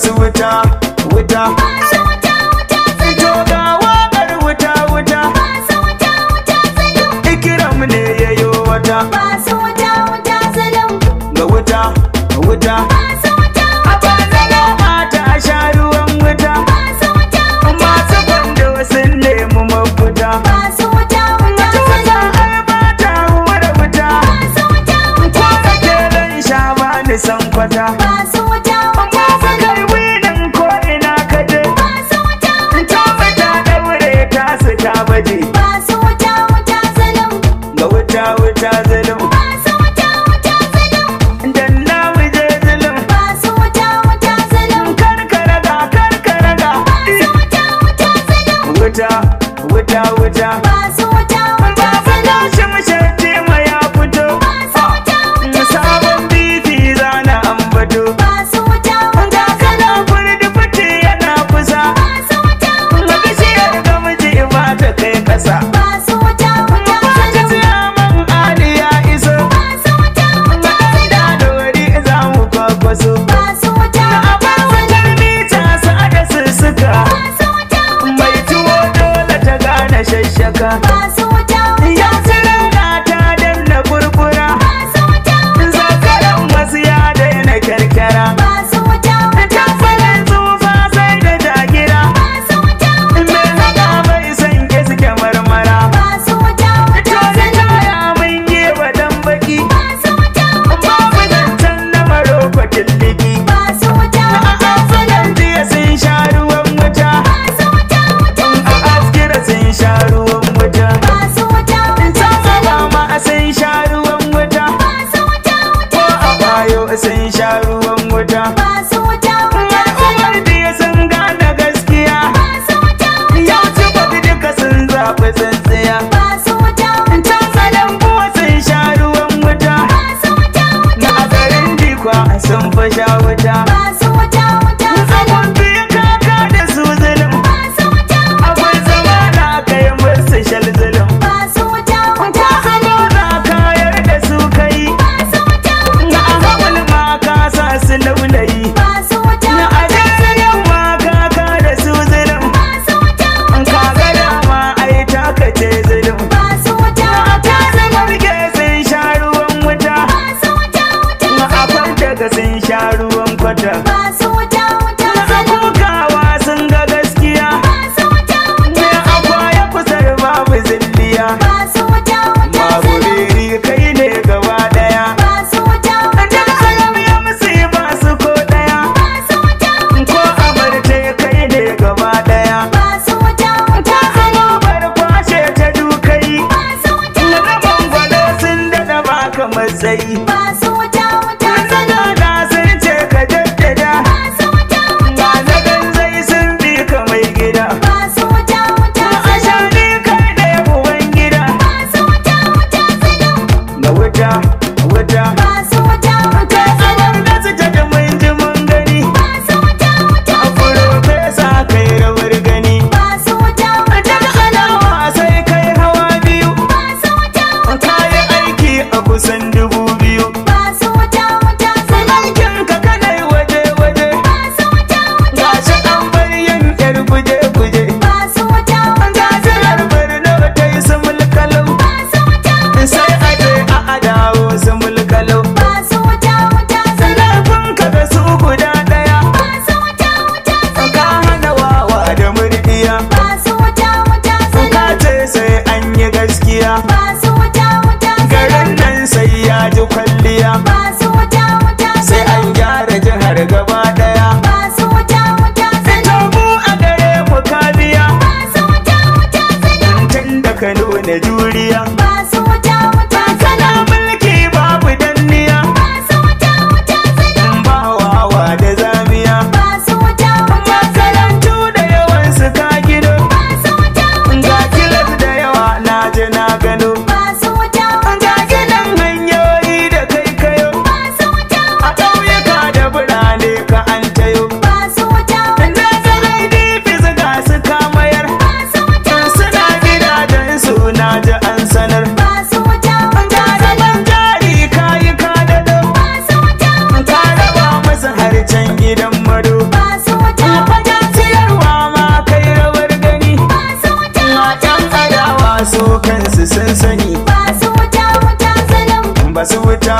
masu wuta wuta to ga waƙar wuta wuta ikiram ne yayo wata ga wuta wuta a bazala mata a sha ruwan wuta masu kwando sun nemi mafuta san kwata kai winin ko ina kaje ta mata daure ta su ta baje ga wuta wuta zulum dan na muje zulum karkaraga wuta wuta wuta sun sha ruwan wuta al'ummar biya sun gane gaskiya yau ci babu duka sun zaɓi tsintsiya can salon buwa sun sha ruwan wuta na a garin dikwa sun fa sha wuta zaman biya kaka da su zulum akwai zama na kai musu shal zulum su laulayi na ajiyar ma kaka da su zulum kaga dama ai taka ce zulum na ta zamar ke sun sha ruwan wuta na akwai daga sun sha ruwan kwata na abokawa sun ga gaskiya na akwai kusur babu zilliya babu riri kai ne gaba daya matsayi da sun ce ka jaddada ba na zai sun bi ka mai gida a shani kai da uban gida na wuta wuta kai tsabar da su ta mun ji mun gani a furofesa kai rawar gani daga alawa sai kai hawa biyu ka yi aiki a kusan 2000 aikin ka kanai waje-waje gashi an bar yin yar guje-guje gashi harbar na ta yi su mulkalau sai aje a adawo su mulkalau zarafin ka da su guda daya ka hana wawa da murdiya ka ce sai an yi gaskiya garin nan sai ya ji kwalliya sai an gyara jihar gaba daya ita mu a gare mu kabiya tun da ka nuna juriya kana mulki babu danniya ba wawa da zamiya makarantu da yawan su ka gido ga kilas da yawa na je na gano na ji an sanar sun sani ba su wuta wuta zulum ba su wuta